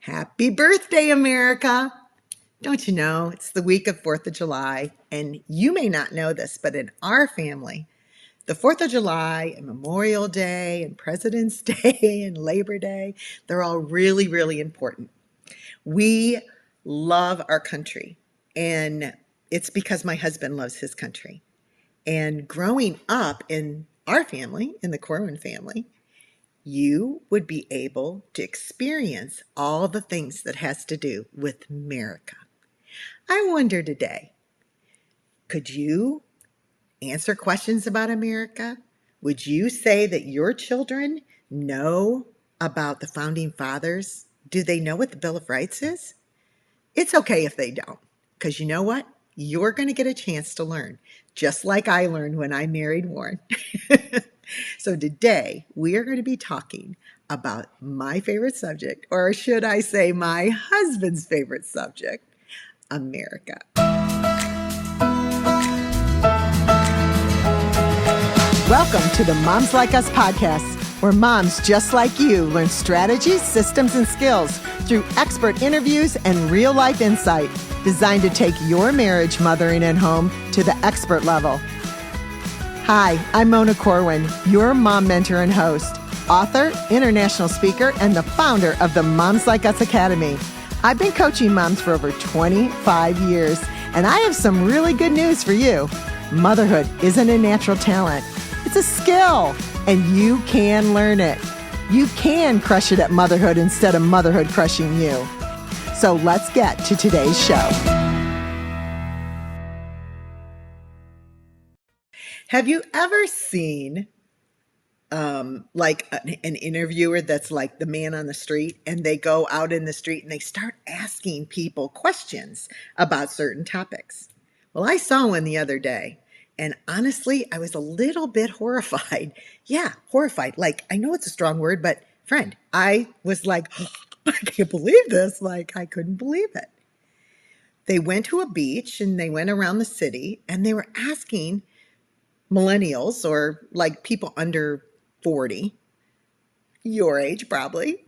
Happy birthday, America! Don't you know, it's the week of 4th of July, and you may not know this, but in our family, the 4th of July and Memorial Day and President's Day and Labor Day, they're all really, really important. We love our country, and it's because my husband loves his country. And growing up in our family, in the Corwin family, you would be able to experience all the things that has to do with America. I wonder today, could you answer questions about America? Would you say that your children know about the founding fathers? Do they know what the Bill of Rights is? It's okay if they don't, because you know what? You're going to get a chance to learn, just like I learned when I married Warren. So today we are going to be talking about my favorite subject, or should I say my husband's favorite subject, America. Welcome to the Moms Like Us podcast, where moms just like you learn strategies, systems, and skills through expert interviews and real-life insight designed to take your marriage, mothering, and home to the expert level. Hi, I'm Mona Corwin, your mom mentor and host, author, international speaker, and the founder of the Moms Like Us Academy. I've been coaching moms for over 25 years, and I have some really good news for you. Motherhood isn't a natural talent. It's a skill, and you can learn it. You can crush it at motherhood instead of motherhood crushing you. So let's get to today's show. Have you ever seen an interviewer that's like the man on the street, and they go out in the street and they start asking people questions about certain topics? Well, I saw one the other day, and honestly, I was a little bit horrified. Yeah, horrified. Like, I know it's a strong word, but friend, I was like, oh, I can't believe this. Like, I couldn't believe it. They went to a beach and they went around the city, and they were asking millennials, or like people under 40, your age probably,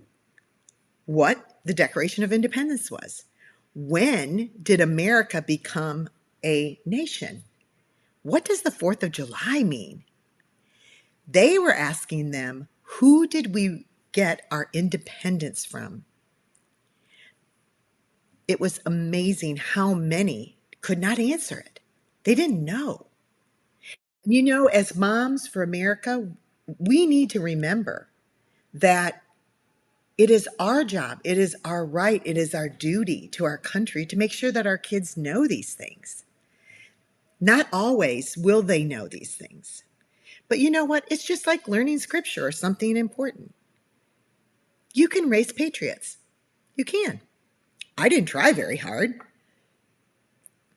what the Declaration of Independence was. When did America become a nation? What does the 4th of July mean? They were asking them, who did we get our independence from? It was amazing how many could not answer it. They didn't know. You know, as moms for America, we need to remember that it is our job, it is our right, it is our duty to our country to make sure that our kids know these things. Not always will they know these things. But you know what? It's just like learning scripture or something important. You can raise patriots. You can. I didn't try very hard.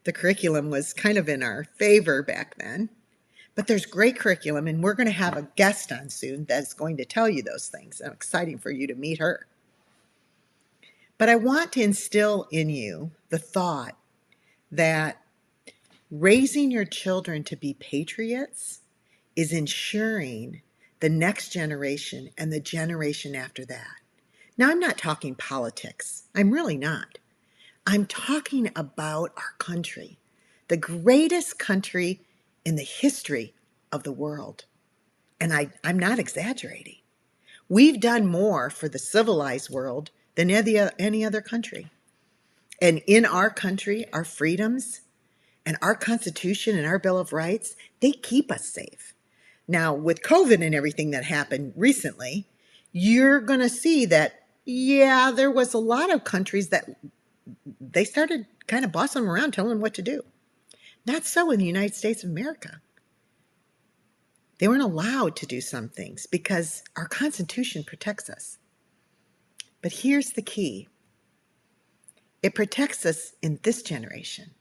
The curriculum was kind of in our favor back then. But there's great curriculum, and we're going to have a guest on soon that's going to tell you those things. I'm excited for you to meet her. But I want to instill in you the thought that raising your children to be patriots is ensuring the next generation and the generation after that. Now, I'm not talking politics. I'm really not. I'm talking about our country, the greatest country in the history of the world. And I'm not exaggerating. We've done more for the civilized world than any other country. And in our country, our freedoms and our Constitution and our Bill of Rights, they keep us safe. Now, with COVID and everything that happened recently, you're going to see that, yeah, there was a lot of countries that they started kind of bossing them around, telling them what to do. Not so in the United States of America. They weren't allowed to do some things because our Constitution protects us. But here's the key. It protects us in this generation.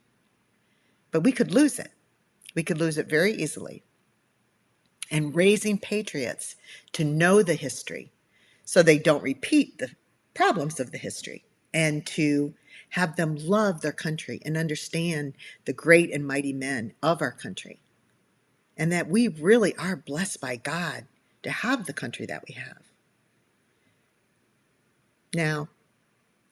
But we could lose it. We could lose it very easily. And raising patriots to know the history so they don't repeat the problems of the history, and to have them love their country and understand the great and mighty men of our country, and that we really are blessed by God to have the country that we have. Now,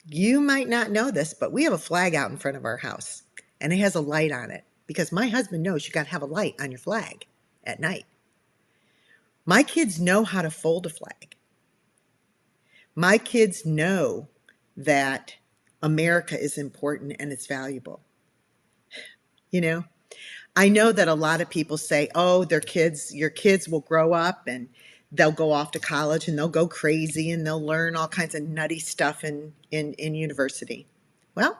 You might not know this, but we have a flag out in front of our house, and it has a light on it because my husband knows you got to have a light on your flag at night. My kids know how to fold a flag. My kids know that America is important and it's valuable. You know, I know that a lot of people say, oh, your kids will grow up and they'll go off to college and they'll go crazy and they'll learn all kinds of nutty stuff in university. Well,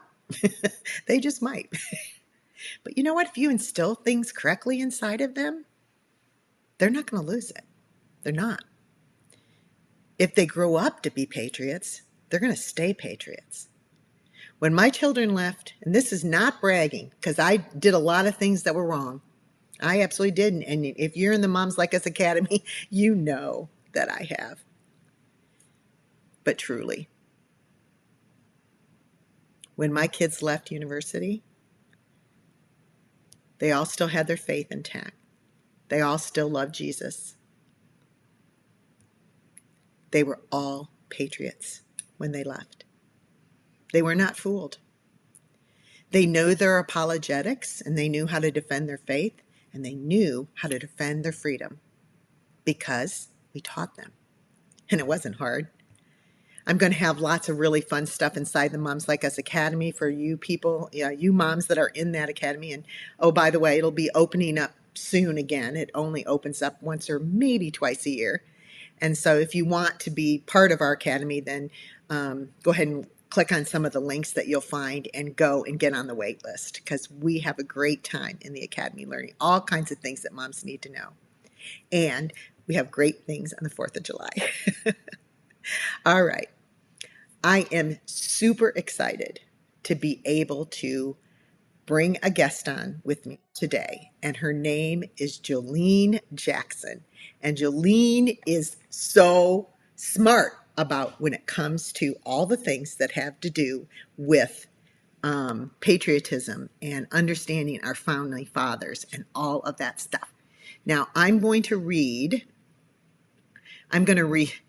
they just might. But you know what? If you instill things correctly inside of them, they're not going to lose it. They're not. If they grow up to be patriots, they're going to stay patriots. When my children left, and this is not bragging because I did a lot of things that were wrong. I absolutely didn't. And if you're in the Moms Like Us Academy, you know that I have. But truly, when my kids left university, they all still had their faith intact. They all still loved Jesus. They were all patriots when they left. They were not fooled. They know their apologetics and they knew how to defend their faith and they knew how to defend their freedom because we taught them. And it wasn't hard. I'm going to have lots of really fun stuff inside the Moms Like Us Academy for you people, you moms that are in that academy. And oh, by the way, it'll be opening up soon again. It only opens up once or maybe twice a year. And so if you want to be part of our academy, then go ahead and click on some of the links that you'll find and go and get on the wait list because we have a great time in the academy learning all kinds of things that moms need to know. And we have great things on the 4th of July. All right. I am super excited to be able to bring a guest on with me today, and her name is Juleen Jackson. And Juleen is so smart about when it comes to all the things that have to do with patriotism and understanding our founding fathers and all of that stuff. Now, I'm going to read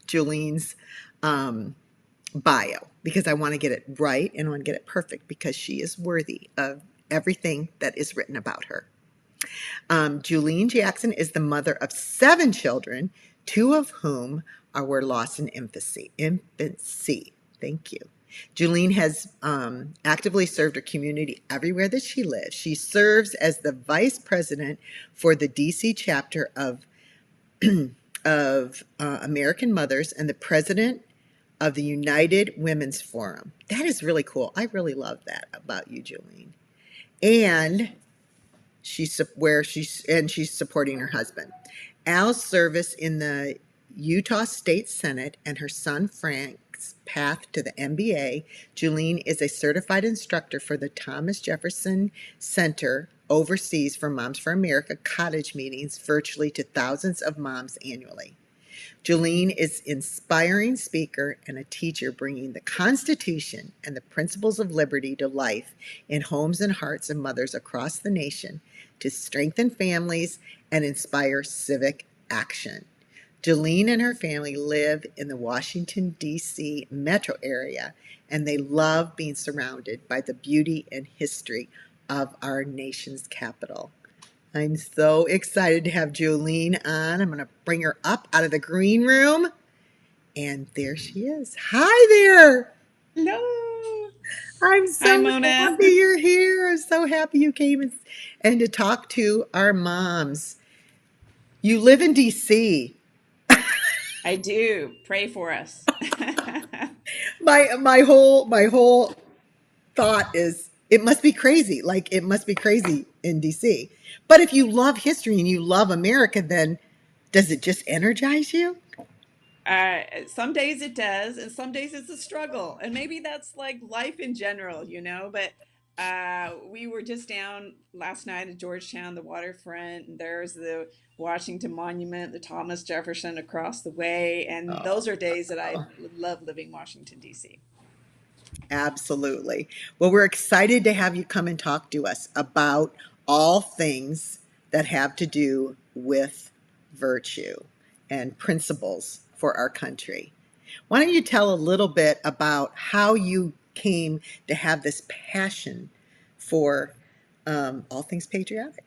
Juleen's bio because I want to get it right and I want to get it perfect because she is worthy of everything that is written about her. Juleen Jackson is the mother of 7 children, 2 of whom were lost in infancy. Thank you. Juleen has actively served her community everywhere that she lives. She serves as the vice president for the DC chapter of American Mothers and the president of the United Women's Forum. That is really cool. I really love that about you, Juleen. And she's supporting her husband. Al's service in the Utah State Senate and her son Frank's path to the MBA. Juleen is a certified instructor for the Thomas Jefferson Center overseas for Moms for America cottage meetings virtually to thousands of moms annually. Juleen is an inspiring speaker and a teacher bringing the Constitution and the principles of liberty to life in homes and hearts of mothers across the nation to strengthen families and inspire civic action. Juleen and her family live in the Washington, D.C. metro area, and they love being surrounded by the beauty and history of our nation's capital. I'm so excited to have Juleen on. I'm going to bring her up out of the green room. And there she is. Hi there. Hello. I'm Hi, so Mona. happy you're here. I'm so happy you came and to talk to our moms. You live in D.C. I do. Pray for us. My whole thought is it must be crazy. Like it must be crazy in DC. But if you love history and you love America, then does it just energize you? Some days it does, and some days it's a struggle. And maybe that's like life in general, But we were just down last night at Georgetown, the waterfront, and there's the Washington Monument, the Thomas Jefferson across the way. And those are days that I Oh, love living Washington, D.C. absolutely. Well, we're excited to have you come and talk to us about all things that have to do with virtue and principles for our country. Why don't you tell a little bit about how you came to have this passion for all things patriotic?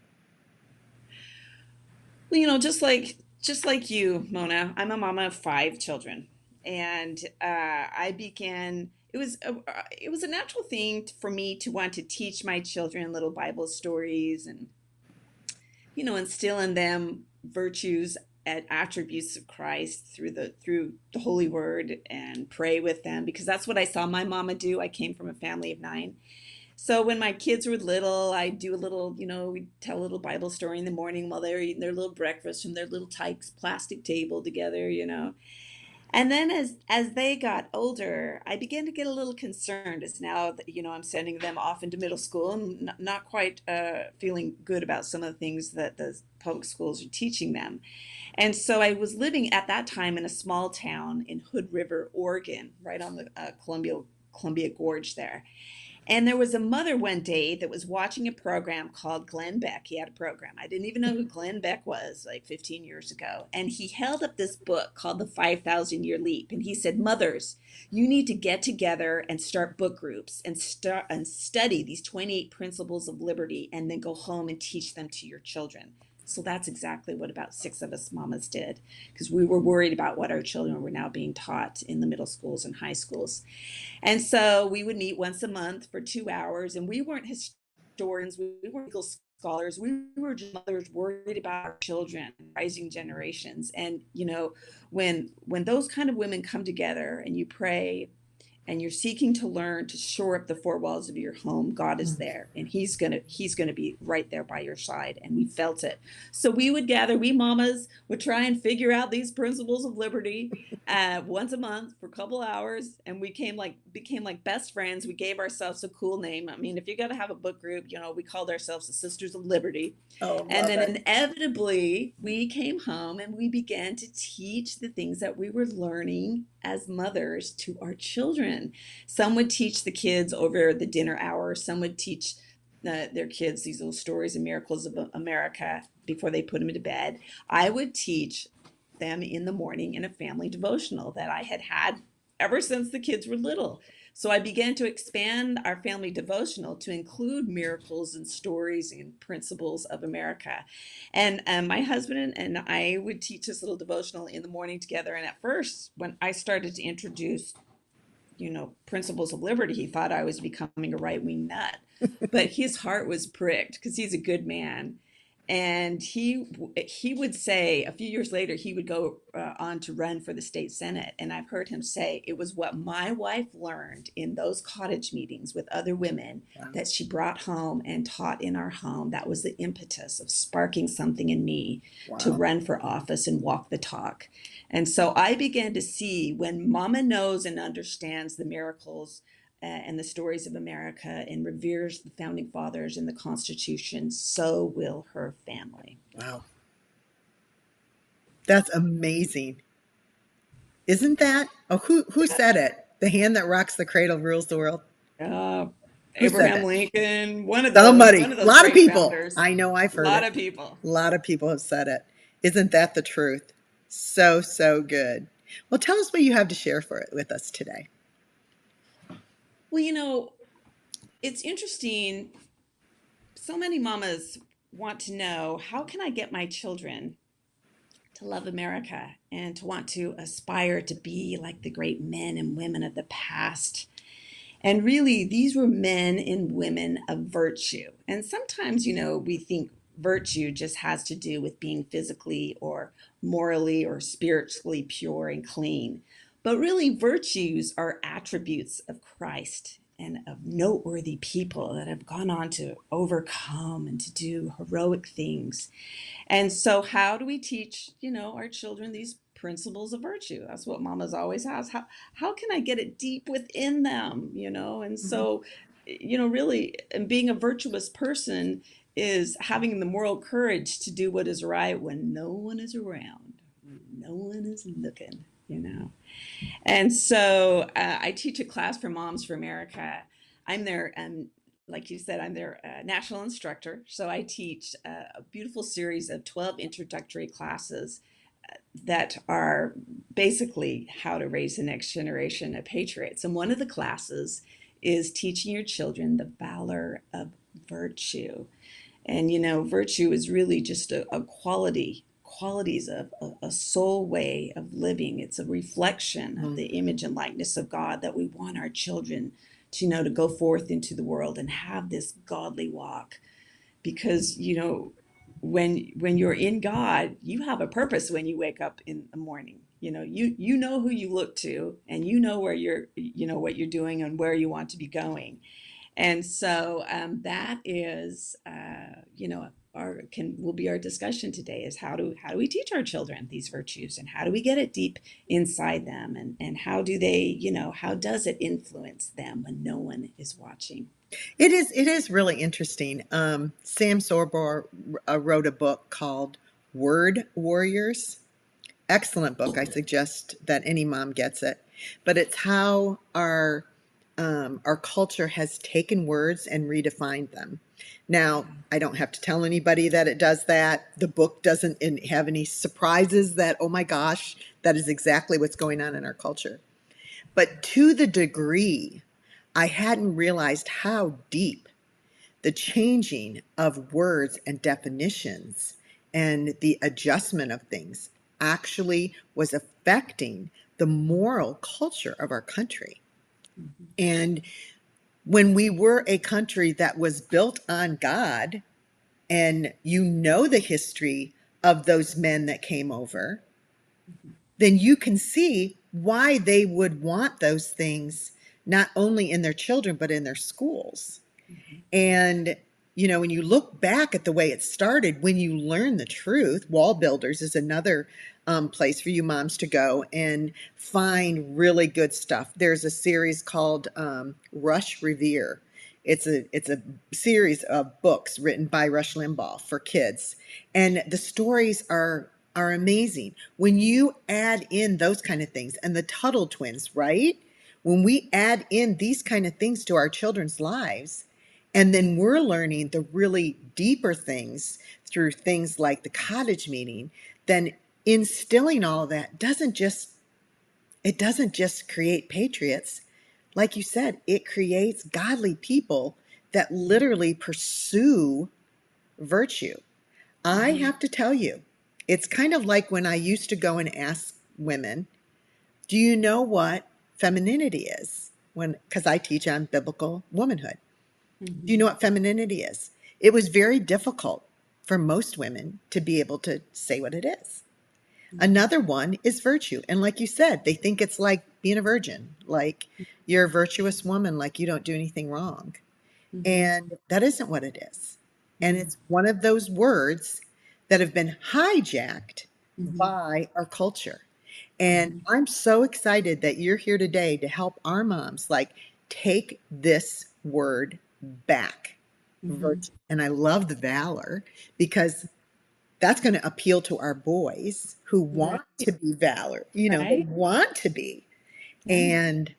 Well, just like you, Mona, I'm a mama of five children, and I began. It was a natural thing for me to want to teach my children little Bible stories and instill in them virtues and attributes of Christ through the Holy Word and pray with them because that's what I saw my mama do. I came from a family of nine. So when my kids were little, I do a little, we tell a little Bible story in the morning while they're eating their little breakfast from their little Tykes plastic table together. And then as they got older, I began to get a little concerned as now that, I'm sending them off into middle school and not quite feeling good about some of the things that the public schools are teaching them. And so I was living at that time in a small town in Hood River, Oregon, right on the Columbia Gorge there. And there was a mother one day that was watching a program called Glenn Beck. He had a program. I didn't even know who Glenn Beck was like 15 years ago. And he held up this book called The 5,000 Year Leap. And he said, Mothers, you need to get together and start book groups and start and study these 28 principles of liberty and then go home and teach them to your children. So that's exactly what about six of us mamas did because we were worried about what our children were now being taught in the middle schools and high schools. And so we would meet once a month for 2 hours, and we weren't historians, we weren't legal scholars, we were just mothers worried about our children, rising generations. And when those kind of women come together and you pray and you're seeking to learn to shore up the four walls of your home, God is there and he's gonna be right there by your side. And we felt it. So we would gather, we mamas would try and figure out these principles of liberty once a month for a couple hours, and we became like best friends. We gave ourselves a cool name. I mean, if you got to have a book group, we called ourselves the Sisters of Liberty. Oh, And love then it. inevitably, we came home and we began to teach the things that we were learning as mothers to our children. Some would teach the kids over the dinner hour, some would teach their kids these little stories and miracles of America before they put them to bed. I would teach them in the morning in a family devotional that I had had ever since the kids were little. So I began to expand our family devotional to include miracles and stories and principles of America. And my husband and I would teach this little devotional in the morning together. And at first, when I started to introduce, principles of liberty, he thought I was becoming a right wing nut. But his heart was pricked because he's a good man. And he would say a few years later he would go on to run for the state senate, and I've heard him say it was what my wife learned in those cottage meetings with other women Wow. that she brought home and taught in our home that was the impetus of sparking something in me to Wow. run for office and walk the talk. And so I began to see when mama knows and understands the miracles and the stories of America and reveres the founding fathers and the Constitution, so will her family. Wow. That's amazing. Isn't that? Oh, who said it? The hand that rocks the cradle rules the world. Uh, Who said Abraham it? Lincoln, Somebody. one of A those lot of great people. founders. I know I've A heard lot it. of people. A lot of people have said it. Isn't that the truth? So, so good. Well, tell us what you have to share for it with us today. Well, it's interesting. So many mamas want to know how can I get my children to love America and to want to aspire to be like the great men and women of the past. And really, these were men and women of virtue. And sometimes, we think virtue just has to do with being physically or morally or spiritually pure and clean. But really, virtues are attributes of Christ and of noteworthy people that have gone on to overcome and to do heroic things. And so, how do we teach, our children these principles of virtue? That's what mamas always ask. How can I get it deep within them? And Mhm. so, really, and being a virtuous person is having the moral courage to do what is right when no one is around, when no one is looking. And so I teach a class for Moms for America. I'm their, like you said, I'm their national instructor. So I teach a beautiful series of 12 introductory classes that are basically how to raise the next generation of patriots. And one of the classes is teaching your children the valor of virtue. And virtue is really just a qualities of a soul way of living. It's a reflection of Mm. the image and likeness of God that we want our children to to go forth into the world and have this godly walk. Because when you're in God, you have a purpose when you wake up in the morning. You know who you look to, and you know where what you're doing and where you want to be going. And so that is, our can will be our discussion today, is how do we teach our children these virtues, and how do we get it deep inside them, and how do they, how does it influence them when no one is watching? It is really interesting. Sam Sorbo wrote a book called Word Warriors. Excellent book. I suggest that any mom gets it. But it's how our culture has taken words and redefined them. Now, Yeah. I don't have to tell anybody that it does that. The book doesn't have any surprises that, oh my gosh, that is exactly what's going on in our culture. But to the degree I hadn't realized how deep the changing of words and definitions and the adjustment of things actually was affecting the moral culture of our country. Mhm. And when we were a country that was built on God, and the history of those men that came over, Mhm. then you can see why they would want those things not only in their children, but in their schools. Mhm. And, when you look back at the way it started, when you learn the truth, Wall Builders is another place for you moms to go and find really good stuff. There's a series called Rush Revere. It's a series of books written by Rush Limbaugh for kids, and the stories are amazing. When you add in those kind of things, and the Tuttle twins, right? When we add in these kind of things to our children's lives, and then we're learning the really deeper things through things like the cottage meeting, then instilling all of that doesn't just create patriots. Like you said, it creates godly people that literally pursue virtue. I Mhm. have to tell you, it's kind of like when I used to go and ask women, do you know what femininity is? When Because I teach on biblical womanhood. Do you Mhm. know what femininity is? It was very difficult for most women to be able to say what it is. Mhm. Another one is virtue. And like you said, they think it's like being a virgin, like you're a virtuous woman, like you don't do anything wrong. Mhm. And that isn't what it is. And Mhm. it's one of those words that have been hijacked Mhm. by our culture. And Mhm. I'm so excited that you're here today to help our moms like take this word back. Mhm. Virtue. And I love the valor because that's going to appeal to our boys who want Right. to be valor. They Right. want to be. Right. And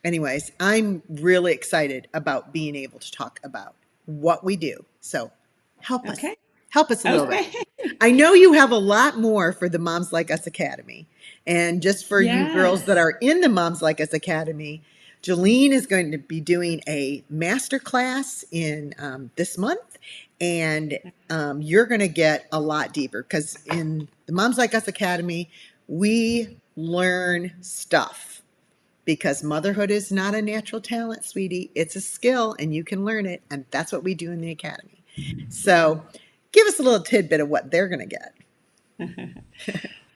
anyways, I'm really excited about being able to talk about what we do. So help us. Okay. Help us a little bit. Okay. I know you have a lot more for the Moms Like Us Academy. And just for you girls that Yes. are in the Moms Like Us Academy, Juleen is going to be doing a master class in this month. And you're going to get a lot deeper because in the Moms Like Us Academy, we learn stuff because motherhood is not a natural talent, sweetie. It's a skill and you can learn it. And that's what we do in the academy. So give us a little tidbit of what they're going to get.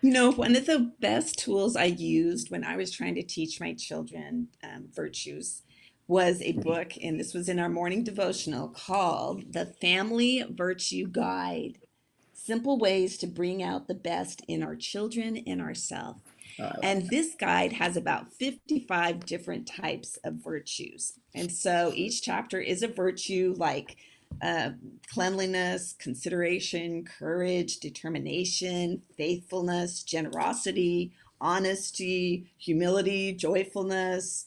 One of the best tools I used when I was trying to teach my children virtues was a book, and this was in our morning devotional, called The Family Virtue Guide: Simple Ways to Bring Out the Best in Our Children and Ourselves. Oh, I love And this guide has about 55 different types of virtues. And so each chapter is a virtue, like uh, cleanliness, consideration, courage, determination, faithfulness, generosity, honesty, humility, joyfulness,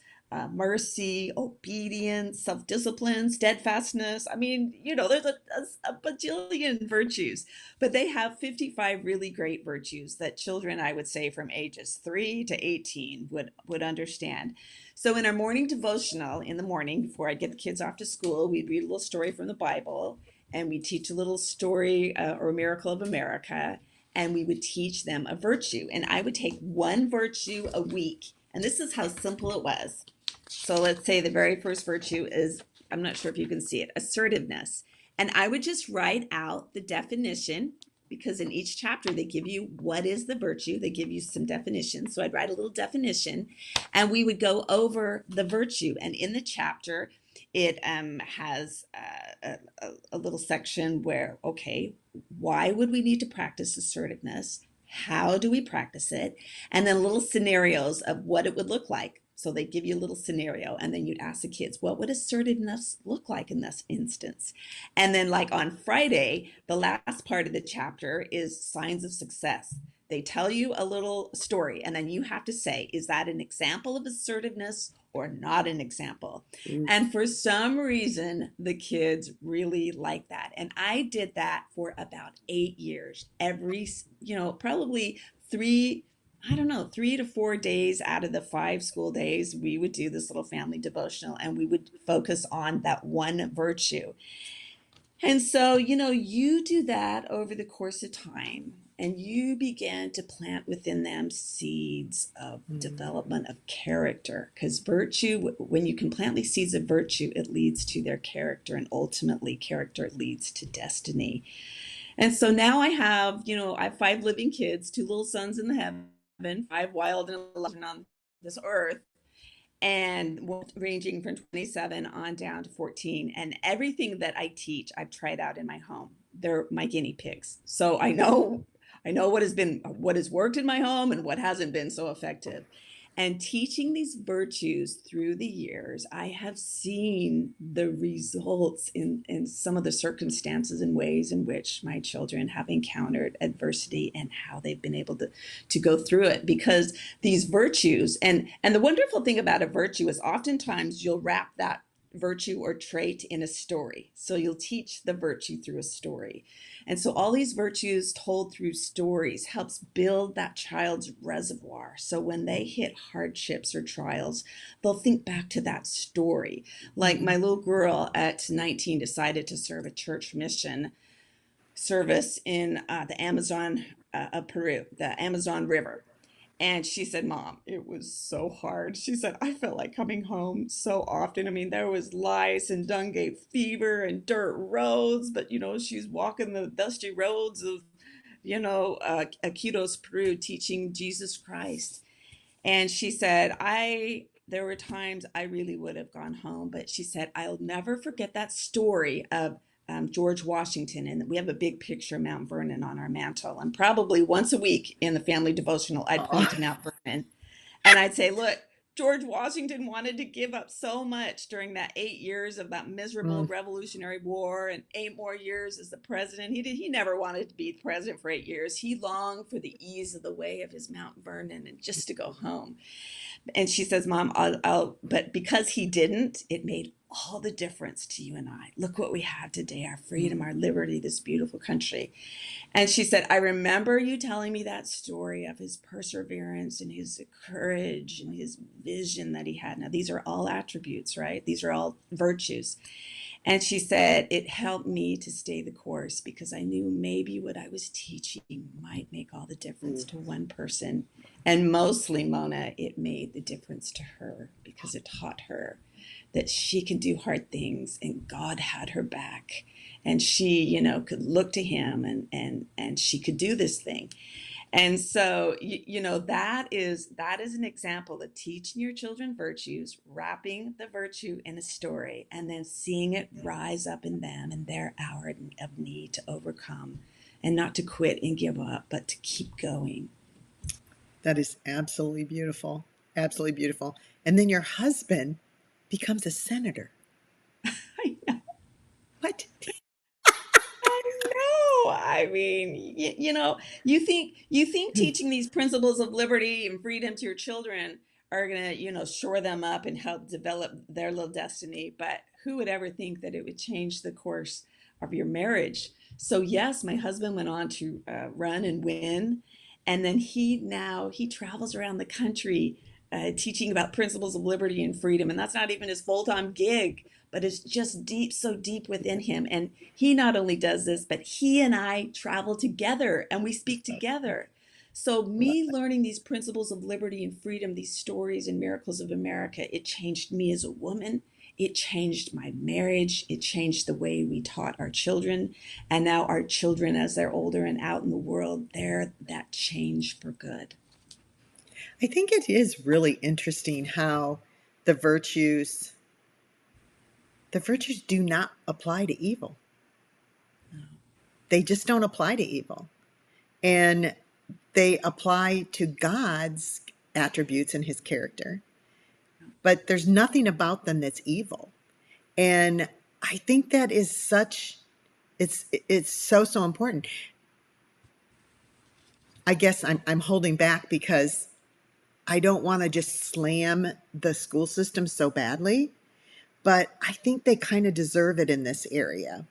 mercy, obedience, self-discipline, steadfastness. I mean, there's a bajillion virtues, but they have 55 really great virtues that children, I would say, from ages 3 to 18 would understand. So in our morning devotional in the morning, before I get the kids off to school, we'd read a little story from the Bible, and we teach a little story or a miracle of America, and we would teach them a virtue. And I would take one virtue a week. And this is how simple it was. So let's say the very first virtue is, I'm not sure if you can see it, assertiveness. And I would just write out the definition, because in each chapter they give you what is the virtue. They give you some definitions. So I'd write a little definition, and we would go over the virtue. And in the chapter, it has a little section where, okay, why would we need to practice assertiveness? How do we practice it? And then little scenarios of what it would look like. So they give you a little scenario, and then you'd ask the kids, what would assertiveness look like in this instance? And then, like on Friday, the last part of the chapter is signs of success. They tell you a little story, and then you have to say, is that an example of assertiveness or not an example? Ooh. And for some reason, the kids really like that. And I did that for about 8 years. Every, probably three, I don't know, 3 to 4 days out of the 5 school days, we would do this little family devotional, and we would focus on that one virtue. And so, you do that over the course of time, and you begin to plant within them seeds of development of character. Because virtue, when you can plant these seeds of virtue, it leads to their character, and ultimately character leads to destiny. And so now I have 5 living kids, 2 little sons in the heaven, 5 wild and 11 on this earth, and ranging from 27 on down to 14. And everything that I teach, I've tried out in my home. They're my guinea pigs. So I know what has worked in my home and what hasn't been so effective. And teaching these virtues through the years, I have seen the results in some of the circumstances and ways in which my children have encountered adversity, and how they've been able to go through it. Because these virtues, and the wonderful thing about a virtue is oftentimes you'll wrap that virtue or trait in a story. So you'll teach the virtue through a story. And so all these virtues told through stories helps build that child's reservoir. So when they hit hardships or trials, they'll think back to that story. Like my little girl at 19 decided to serve a church mission service in the Amazon of Peru, the Amazon River. And she said, Mom, it was so hard. She said, I felt like coming home so often. I mean, there was lice and dengue fever and dirt roads, but, she's walking the dusty roads of, Iquitos, Peru, teaching Jesus Christ. And she said, there were times I really would have gone home, but she said, I'll never forget that story of George Washington. And we have a big picture of Mount Vernon on our mantle. And probably once a week in the family devotional, I'd point to Mount Vernon, and I'd say, look, George Washington wanted to give up so much during that 8 years of that miserable Mm. Revolutionary War, and 8 more years as the president. He never wanted to be the president for 8 years. He longed for the ease of the way of his Mount Vernon and just to go home. And she says, Mom, but because he didn't, it made all the difference to you and I. Look what we have today, our freedom, our liberty, this beautiful country. And she said, I remember you telling me that story of his perseverance and his courage and his vision that he had. Now, these are all attributes, right? These are all virtues. And she said, it helped me to stay the course, because I knew maybe what I was teaching might make all the difference to one person. And mostly, Mona, it made the difference to her, because it taught her that she can do hard things and God had her back. And she, could look to him, and she could do this thing. And so, that is an example of teaching your children virtues, wrapping the virtue in a story, and then seeing it rise up in them in their hour of need to overcome, and not to quit and give up, but to keep going. That is absolutely beautiful. Absolutely beautiful. And then your husband becomes a senator. I know. What? I know. I mean, you think teaching these principles of liberty and freedom to your children are going to, shore them up and help develop their little destiny. But who would ever think that it would change the course of your marriage? So yes, my husband went on to run and win. And then he travels around the country teaching about principles of liberty and freedom. And that's not even his full-time gig, but it's just deep, so deep within him. And he not only does this, but he and I travel together and we speak together. So me learning these principles of liberty and freedom, these stories and miracles of America, it changed me as a woman. It changed my marriage. It changed the way we taught our children. And now our children, as they're older and out in the world, they're that change for good. I think it is really interesting how the virtues the virtues do not apply to evil. They just don't apply to evil. And they apply to God's attributes and his character. But there's nothing about them that's evil. And I think that is it's so important. I guess I'm holding back because I don't want to just slam the school system so badly, but I think they kind of deserve it in this area.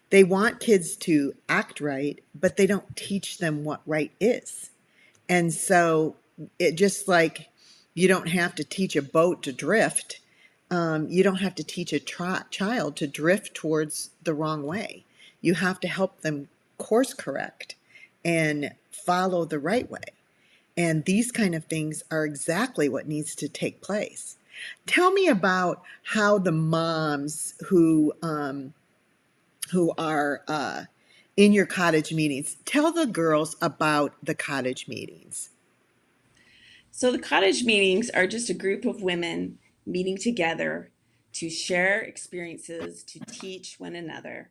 They want kids to act right, but they don't teach them what right is. And so it just like you don't have to teach a boat to drift. You don't have to teach a child to drift towards the wrong way. You have to help them course correct and follow the right way. And these kind of things are exactly what needs to take place. Tell me about how the moms who are in your cottage meetings. Tell the girls about the cottage meetings. So the cottage meetings are just a group of women meeting together to share experiences, to teach one another.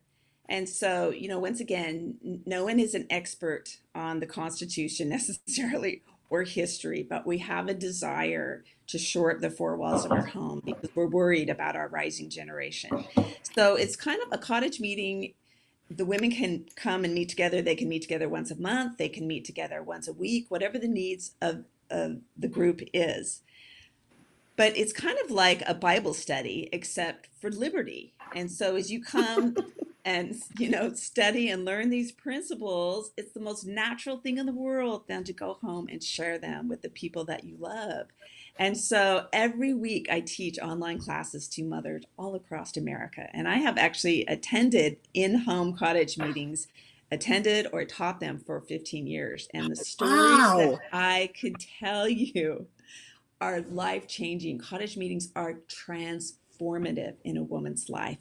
And so, once again, no one is an expert on the Constitution necessarily or history, but we have a desire to shore up the four walls of our home because we're worried about our rising generation. So it's kind of a cottage meeting. The women can come and meet together. They can meet together once a month. They can meet together once a week, whatever the needs of the group is. But it's kind of like a Bible study, except for liberty. And so as you come and study and learn these principles, it's the most natural thing in the world then to go home and share them with the people that you love. And so every week I teach online classes to mothers all across America. And I have actually attended in-home cottage meetings, attended or taught them for 15 years. And the stories that Wow. I could tell you are life changing. Cottage meetings are transformative in a woman's life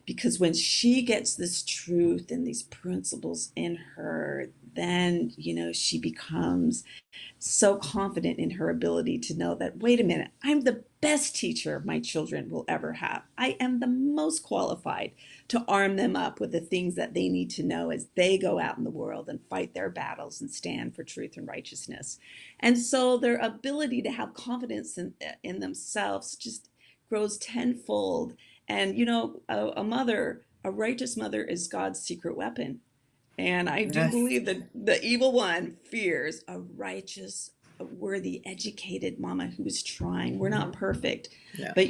because when she gets this truth and these principles in her, then, she becomes so confident in her ability to know that, wait a minute, I'm the best teacher my children will ever have. I am the most qualified to arm them up with the things that they need to know as they go out in the world and fight their battles and stand for truth and righteousness. And so their ability to have confidence in themselves just grows tenfold. And, a righteous mother is God's secret weapon. And I do Yes. believe that the evil one fears a righteous, a worthy, educated mama who is trying. We're not perfect, Yeah. but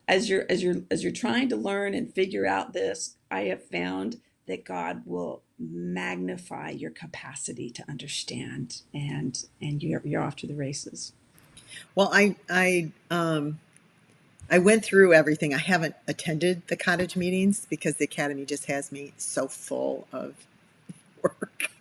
as you're trying to learn and figure out this, I have found that God will magnify your capacity to understand, and you're off to the races. Well, I went through everything. I haven't attended the cottage meetings because the academy just has me so full of work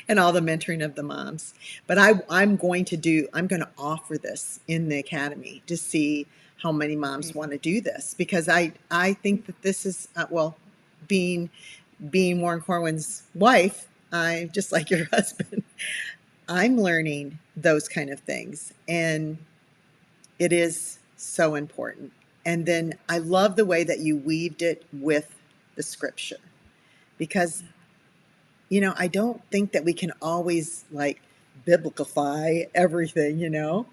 and all the mentoring of the moms. But I'm going to offer this in the academy to see how many moms want to do this because I think that this is, being, being Warren Corwin's wife, I just like your husband, I'm learning those kind of things. And it is so important. And then I love the way that you weaved it with the scripture because I don't think that we can always like biblicify everything.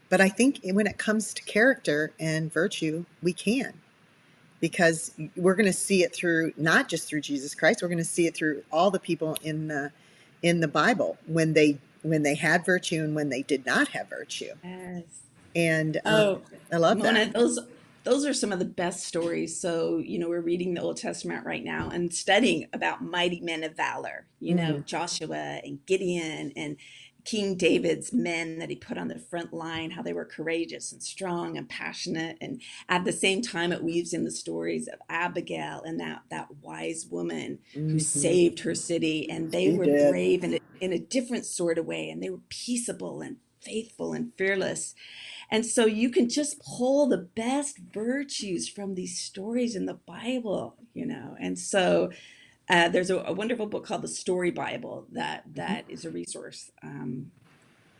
But I think when it comes to character and virtue, we can because we're going to see it through not just through Jesus Christ, we're going to see it through all the people in the Bible when they had virtue and when they did not have virtue. Yes. And Oh, I love Mona, that. those are some of the best stories. So, we're reading the Old Testament right now and studying about mighty men of valor, Mm, Joshua and Gideon and King David's men that he put on the front line, how they were courageous and strong and passionate. And at the same time, it weaves in the stories of Abigail and that wise woman who hmm. saved her city. And they She were did. brave in a different sort of way. And they were peaceable and faithful and fearless. And so you can just pull the best virtues from these stories in the Bible, And so there's a wonderful book called The Story Bible that is a resource.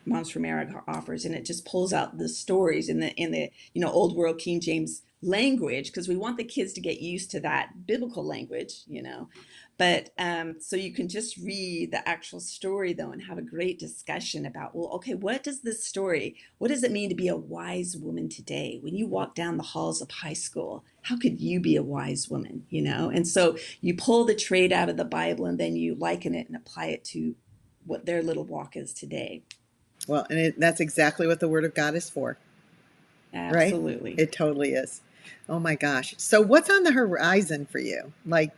Moms from America offers, and it just pulls out the stories in the old world King James language, because we want the kids to get used to that biblical language. But so you can just read the actual story though and have a great discussion about, well, okay, what does it mean to be a wise woman today? When you walk down the halls of high school, how could you be a wise woman? And so you pull the trait out of the Bible and then you liken it and apply it to what their little walk is today. Well, and that's exactly what the Word of God is for, right? Absolutely. It totally is. Oh my gosh. So, what's on the horizon for you? Like,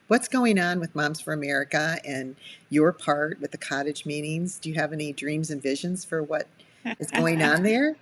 what's going on with Moms for America and your part with the cottage meetings? Do you have any dreams and visions for what is going on there?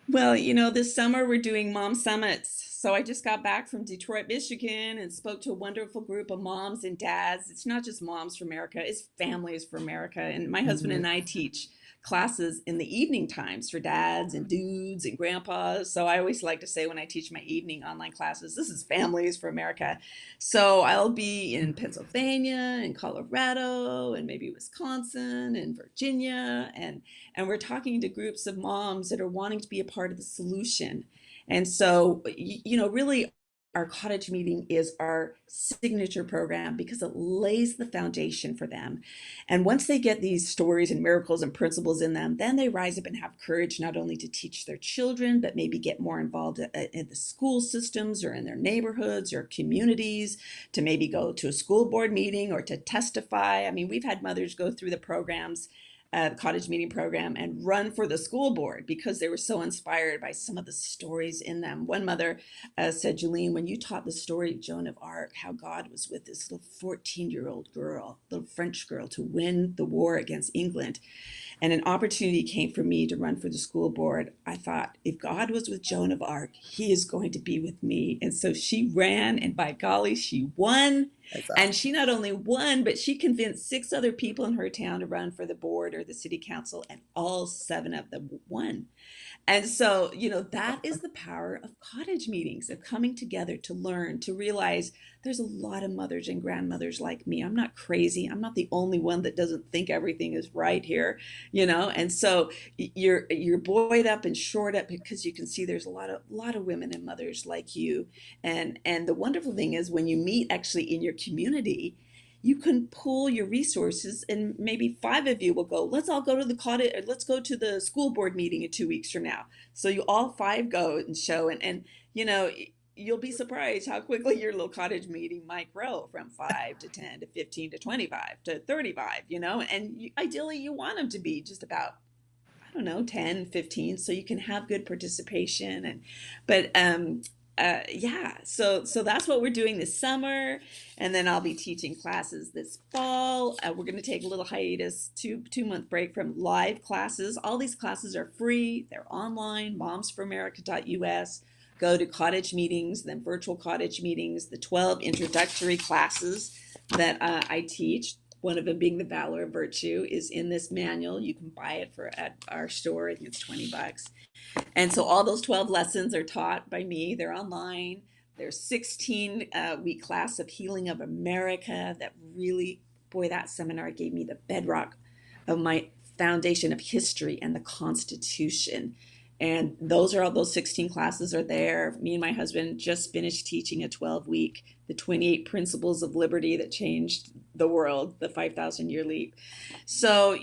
Well, this summer we're doing mom summits. So I just got back from Detroit, Michigan, and spoke to a wonderful group of moms and dads. It's not just Moms for America, it's Families for America. And my husband Hmm. and I teach classes in the evening times for dads and dudes and grandpas. So I always like to say when I teach my evening online classes, this is Families for America. So I'll be in Pennsylvania and Colorado and maybe Wisconsin and Virginia, and we're talking to groups of moms that are wanting to be a part of the solution. And so, really, our cottage meeting is our signature program because it lays the foundation for them. And once they get these stories and miracles and principles in them, then they rise up and have courage not only to teach their children, but maybe get more involved in the school systems or in their neighborhoods or communities, to maybe go to a school board meeting or to testify. I mean, we've had mothers go through the programs, the cottage meeting program, and run for the school board because they were so inspired by some of the stories in them. One mother said, Juleen, when you taught the story of Joan of Arc, how God was with this little 14-year-old girl, little French girl, to win the war against England, and an opportunity came for me to run for the school board, I thought, if God was with Joan of Arc, he is going to be with me. And so she ran, and by golly, she won. That's And awesome. she not only won, but she convinced 6 other people in her town to run for the board or the city council, and all 7 of them won. And so, that is the power of cottage meetings, of coming together to learn, to realize there's a lot of mothers and grandmothers like me. I'm not crazy. I'm not the only one that doesn't think everything is right here. And so you're buoyed up and shored up because you can see there's a lot of women and mothers like you. And the wonderful thing is when you meet actually in your community, you can pool your resources, and maybe 5 of you will go, let's all go to the cottage, or let's go to the school board meeting in 2 weeks from now. So you all 5 go and show, and you know you'll be surprised how quickly your little cottage meeting might grow from 5 to 10 to 15 to 25 to 35. And ideally you want them to be just about, I don't know, 10, 15, so you can have good participation. Yeah, so that's what we're doing this summer, and then I'll be teaching classes this fall. We're going to take a little hiatus, 2 month break from live classes. All these classes are free. They're online, momsforamerica.us. Go to cottage meetings, then virtual cottage meetings, the 12 introductory classes that I teach. One of them being the Valor of Virtue is in this manual. You can buy it at our store. I think it's $20. And so all those 12 lessons are taught by me. They're online. There's 16 week class of Healing of America that really, boy, that seminar gave me the bedrock of my foundation of history and the Constitution. And those 16 classes are there. Me and my husband just finished teaching a 12-week, the 28 principles of liberty that changed the world, the 5,000 year leap. So,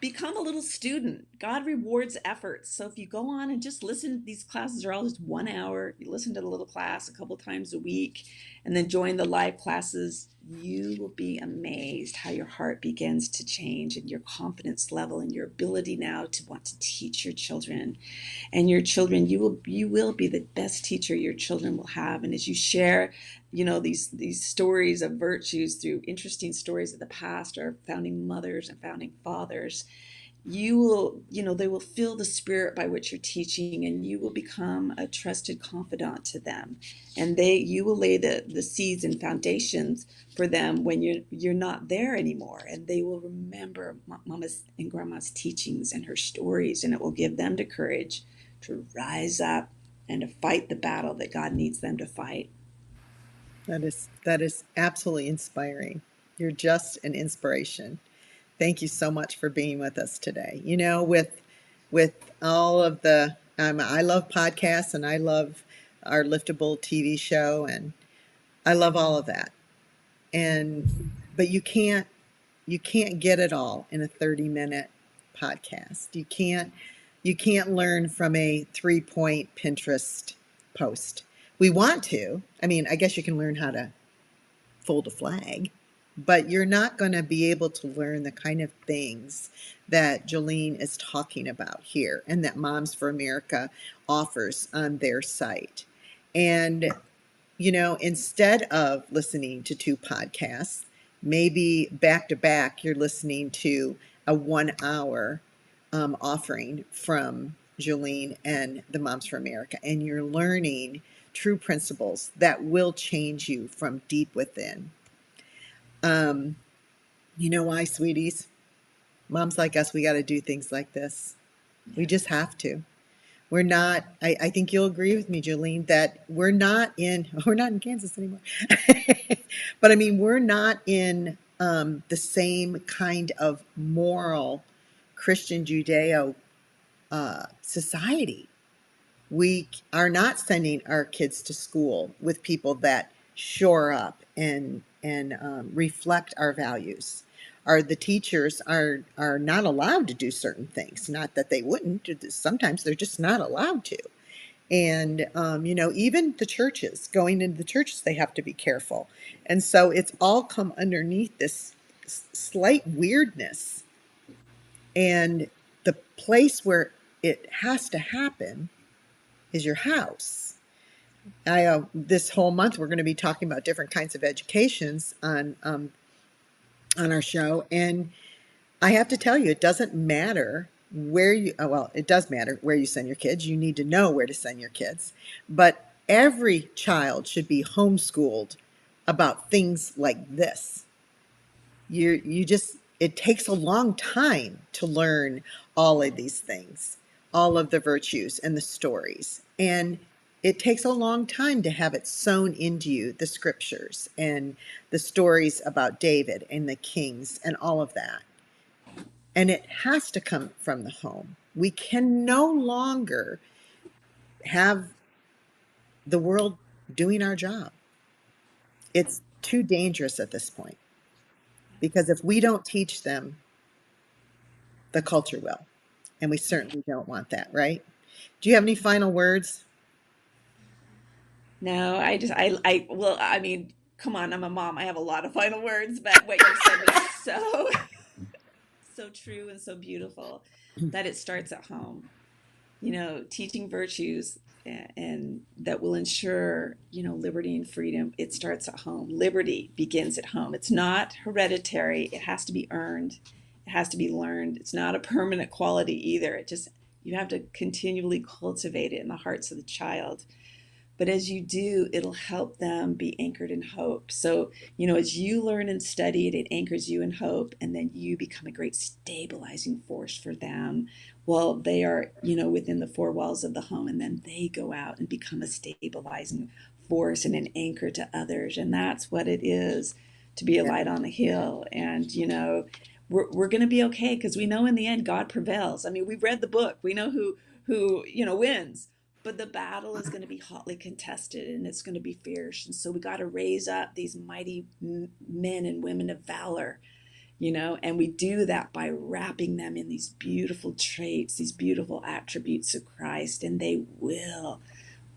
become a little student. God rewards efforts. So if you go on and just listen, these classes are all just 1 hour. You listen to the little class a couple times a week and then join the live classes. You will be amazed how your heart begins to change and your confidence level and your ability now to want to teach your children and your children. You will be the best teacher your children will have. And as you share, these stories of virtues through interesting stories of the past, our founding mothers and founding fathers, they will feel the spirit by which you're teaching, and you will become a trusted confidant to them, and you will lay the seeds and foundations for them when you're not there anymore, and they will remember mama's and grandma's teachings and her stories, and it will give them the courage to rise up and to fight the battle that God needs them to fight. That is absolutely inspiring. You're just an inspiration. Thank you so much for being with us today. With all of the I love podcasts and I love our liftable TV show and I love all of that. And but you can't get it all in a 30-minute podcast. You can't learn from a 3-point Pinterest post. We want to. I mean, I guess you can learn how to fold a flag, but you're not going to be able to learn the kind of things that Juleen is talking about here and that Moms for America offers on their site. And instead of listening to two podcasts, maybe back to back, you're listening to a 1 hour offering from Juleen and the Moms for America, and you're learning true principles that will change you from deep within. Um, you know why, sweeties? Moms like us, we got to do things like this. We just have to. We're not. I think you'll agree with me, Juleen, that we're not in. We're not in Kansas anymore. But I mean, we're not in the same kind of moral Christian Judeo society. We are not sending our kids to school with people that shore up and reflect our values. The teachers are not allowed to do certain things. Not that they wouldn't. Sometimes they're just not allowed to. And even the churches, going into the churches, they have to be careful. And so it's all come underneath this slight weirdness. And the place where it has to happen is your house. This whole month we're going to be talking about different kinds of educations on our show, and I have to tell you, it doesn't matter where you. Well, it does matter where you send your kids. You need to know where to send your kids, but every child should be homeschooled about things like this. You just it takes a long time to learn all of these things, all of the virtues and the stories, and it takes a long time to have it sewn into you, the scriptures and the stories about David and the kings and all of that. And it has to come from the home. We can no longer have the world doing our job. It's too dangerous at this point because if we don't teach them, the culture will. And we certainly don't want that, right? Do you have any final words? No, well, I mean, come on, I'm a mom. I have a lot of final words, but what you said was so, so true and so beautiful that it starts at home. Teaching virtues and that will ensure, liberty and freedom. It starts at home. Liberty begins at home. It's not hereditary. It has to be earned. It has to be learned. It's not a permanent quality either. You have to continually cultivate it in the hearts of the child. But as you do, it'll help them be anchored in hope. So, as you learn and study it, it anchors you in hope, and then you become a great stabilizing force for them while they are, within the four walls of the home. And then they go out and become a stabilizing force and an anchor to others. And that's what it is to be a Yeah. light on the hill. And, we're going to be okay because we know in the end God prevails. I mean, we've read the book. We know who wins, but the battle is going to be hotly contested and it's going to be fierce. And so we got to raise up these mighty men and women of valor and we do that by wrapping them in these beautiful traits, these beautiful attributes of Christ, and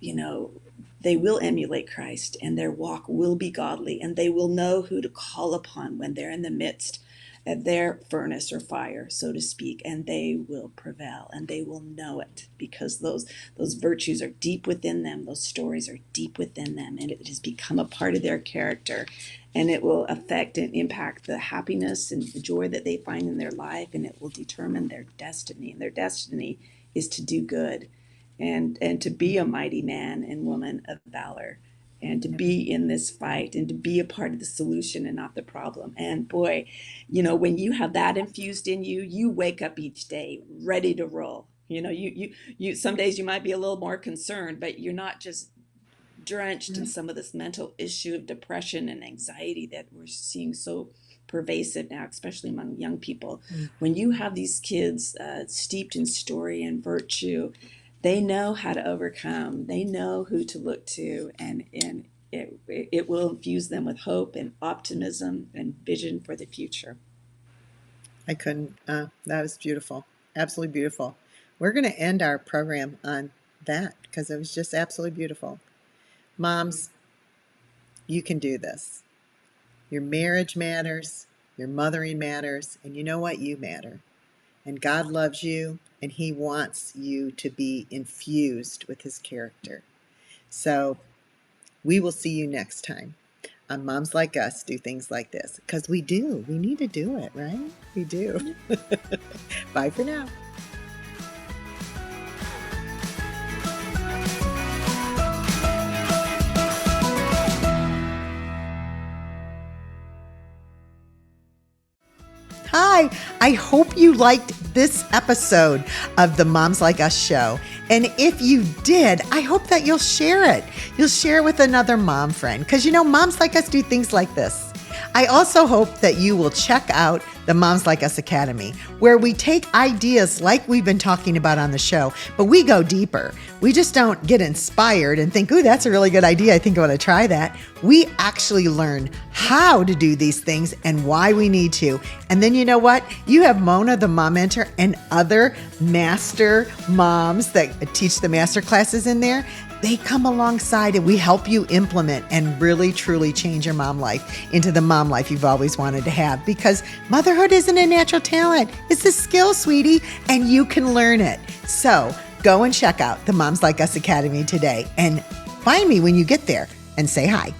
you know, they will emulate Christ, and their walk will be godly, and they will know who to call upon when they're in the midst of their furnace or fire, so to speak, and they will prevail, and they will know it, because those virtues are deep within them, those stories are deep within them, and it has become a part of their character, and it will affect and impact the happiness and the joy that they find in their life, and it will determine their destiny, and their destiny is to do good, and to be a mighty man and woman of valor, and to be in this fight, and to be a part of the solution and not the problem. And boy, when you have that infused in you, you wake up each day ready to roll. You some days you might be a little more concerned, but you're not just drenched in some of this mental issue of depression and anxiety that we're seeing so pervasive now, especially among young people. When you have these kids steeped in story and virtue, they know how to overcome. They know who to look to, and it will infuse them with hope and optimism and vision for the future. I couldn't. That was beautiful. Absolutely beautiful. We're going to end our program on that because it was just absolutely beautiful. Moms, you can do this. Your marriage matters, your mothering matters, and you know what? You matter. And God loves you, and He wants you to be infused with His character. So we will see you next time on Moms Like Us Do Things Like This, because we do. We need to do it, right? We do. Bye for now. Hi, I hope you liked this episode of the Moms Like Us show. And if you did, I hope that you'll share it. You'll share it with another mom friend, because Moms Like Us do things like this. I also hope that you will check out the Moms Like Us Academy, where we take ideas like we've been talking about on the show, but we go deeper. We just don't get inspired and think, ooh, that's a really good idea. I think I want to try that. We actually learn how to do these things and why we need to. And then you know what? You have Mona, the mom mentor, and other master moms that teach the master classes in there. They come alongside and we help you implement and really, truly change your mom life into the mom life you've always wanted to have, because motherhood isn't a natural talent. It's a skill, sweetie, and you can learn it. So go and check out the Moms Like Us Academy today and find me when you get there and say hi.